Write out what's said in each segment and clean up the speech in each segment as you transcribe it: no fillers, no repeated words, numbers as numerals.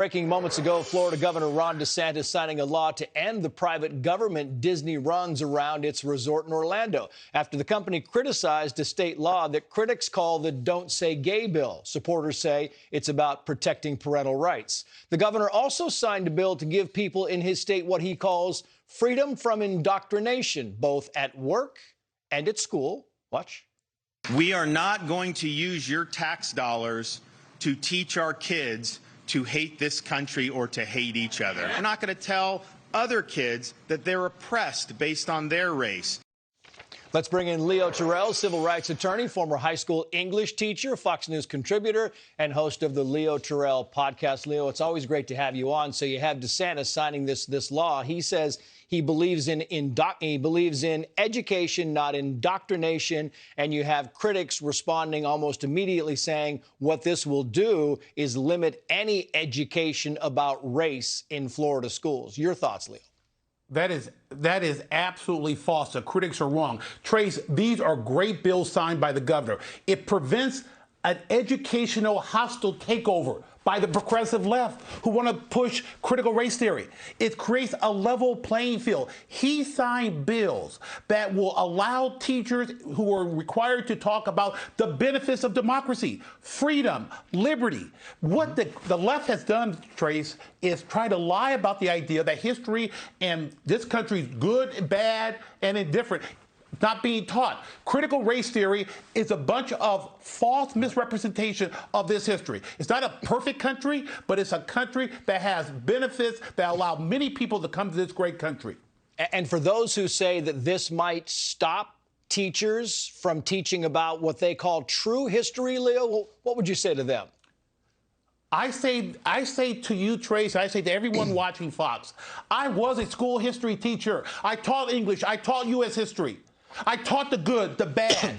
Breaking moments ago, Florida Governor Ron DeSantis signing a law to end the private government Disney runs around its resort in Orlando after the company criticized a state law that critics call the Don't Say Gay bill. Supporters say it's about protecting parental rights. The governor also signed a bill to give people in his state what he calls freedom from indoctrination, both at work and at school. Watch. We are not going to use your tax dollars to teach our kids to hate this country or to hate each other. We're not going to tell other kids that they're oppressed based on their race. Let's bring in Leo Terrell, civil rights attorney, former high school English teacher, Fox News contributor, and host of the Leo Terrell podcast. Leo, it's always great to have you on. So you have DeSantis signing this law. He says he believes in education, not indoctrination. And you have critics responding almost immediately saying what this will do is limit any education about race in Florida schools. Your thoughts, Leo? That is absolutely false. The critics are wrong. Trace, these are great bills signed by the governor. It prevents an educational hostile takeover by the progressive left who want to push critical race theory. It creates a level playing field. He signed bills that will allow teachers who are required to talk about the benefits of democracy, freedom, liberty. What the left has done, Trace, is try to lie about the idea that history and this country is good, bad, and indifferent. Not being taught. Critical race theory is a bunch of false misrepresentation of this history. It's not a perfect country, but it's a country that has benefits that allow many people to come to this great country. And for those who say that this might stop teachers from teaching about what they call true history, Leo, what would you say to them? I say to you, Trace, I say to everyone watching Fox, I was a school history teacher. I taught English. I taught U.S. history. I taught the good, the bad,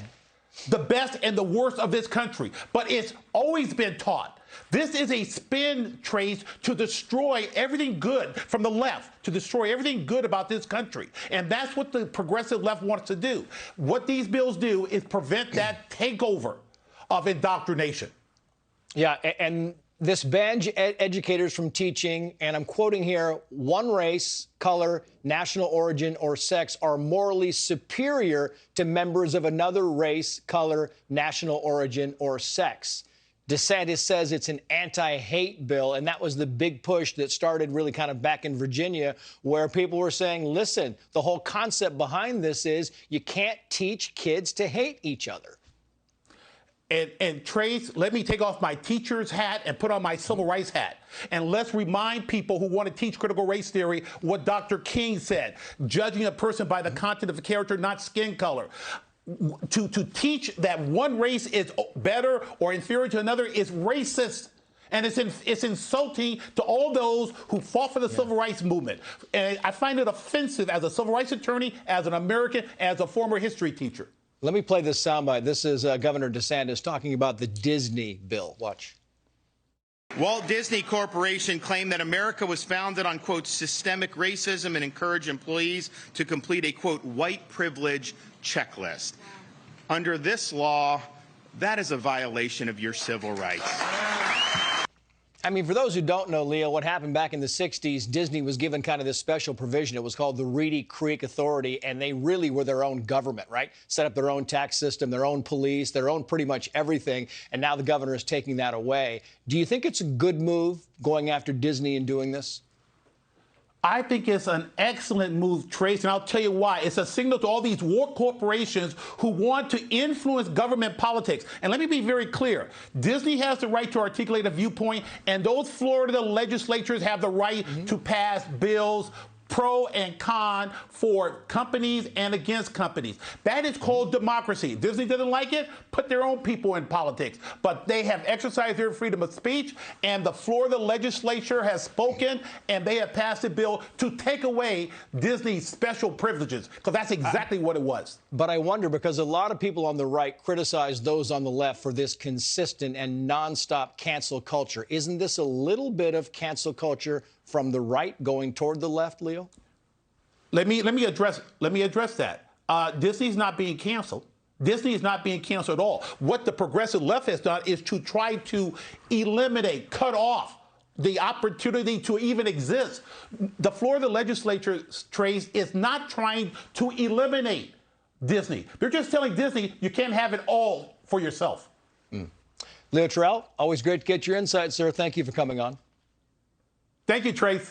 the best and the worst of this country, but it's always been taught. This is a spin, Trace, to destroy everything good from the left, to destroy everything good about this country. And that's what the progressive left wants to do. What these bills do is prevent that takeover of indoctrination. Yeah, and this bans educators from teaching, and I'm quoting here, one race, color, national origin, or sex are morally superior to members of another race, color, national origin, or sex. DeSantis says it's an anti-hate bill, and that was the big push that started really kind of back in Virginia, where people were saying, listen, the whole concept behind this is you can't teach kids to hate each other. And Trace, let me take off my teacher's hat and put on my civil rights hat. And let's remind people who want to teach critical race theory what Dr. King said, judging a person by the content of the character, not skin color. To teach that one race is better or inferior to another is racist. And it's insulting to all those who fought for the civil rights movement. And I find it offensive as a civil rights attorney, as an American, as a former history teacher. Let me play this soundbite. This is Governor DeSantis talking about the Disney bill. Watch. Walt Disney Corporation claimed that America was founded on, quote, systemic racism and encouraged employees to complete a, quote, white privilege checklist. Under this law, that is a violation of your civil rights. I mean, for those who don't know, Leo, what happened back in the 60s, Disney was given kind of this special provision. It was called the Reedy Creek Authority, and they really were their own government, right? Set up their own tax system, their own police, their own pretty much everything, and now the governor is taking that away. Do you think it's a good move going after Disney and doing this? I think it's an excellent move, Trace, and I'll tell you why. It's a signal to all these war corporations who want to influence government politics. And let me be very clear. Disney has the right to articulate a viewpoint, and those Florida legislatures have the right to pass bills pro and con for companies and against companies. That is called democracy. Disney doesn't like it, put their own people in politics. But they have exercised their freedom of speech, and the Florida legislature has spoken, and they have passed a bill to take away Disney's special privileges, because that's exactly what it was. But I wonder, because a lot of people on the right criticize those on the left for this consistent and nonstop cancel culture. Isn't this a little bit of cancel culture from the right going toward the left, Leo? Let me address that. Disney's not being canceled. Disney is not being canceled at all. What the progressive left has done is to try to eliminate, cut off the opportunity to even exist. The floor of the legislature, Trace, is not trying to eliminate Disney. They're just telling Disney you can't have it all for yourself. Leo Terrell, always great to get your insight, sir. Thank you for coming on. Thank you, Trace.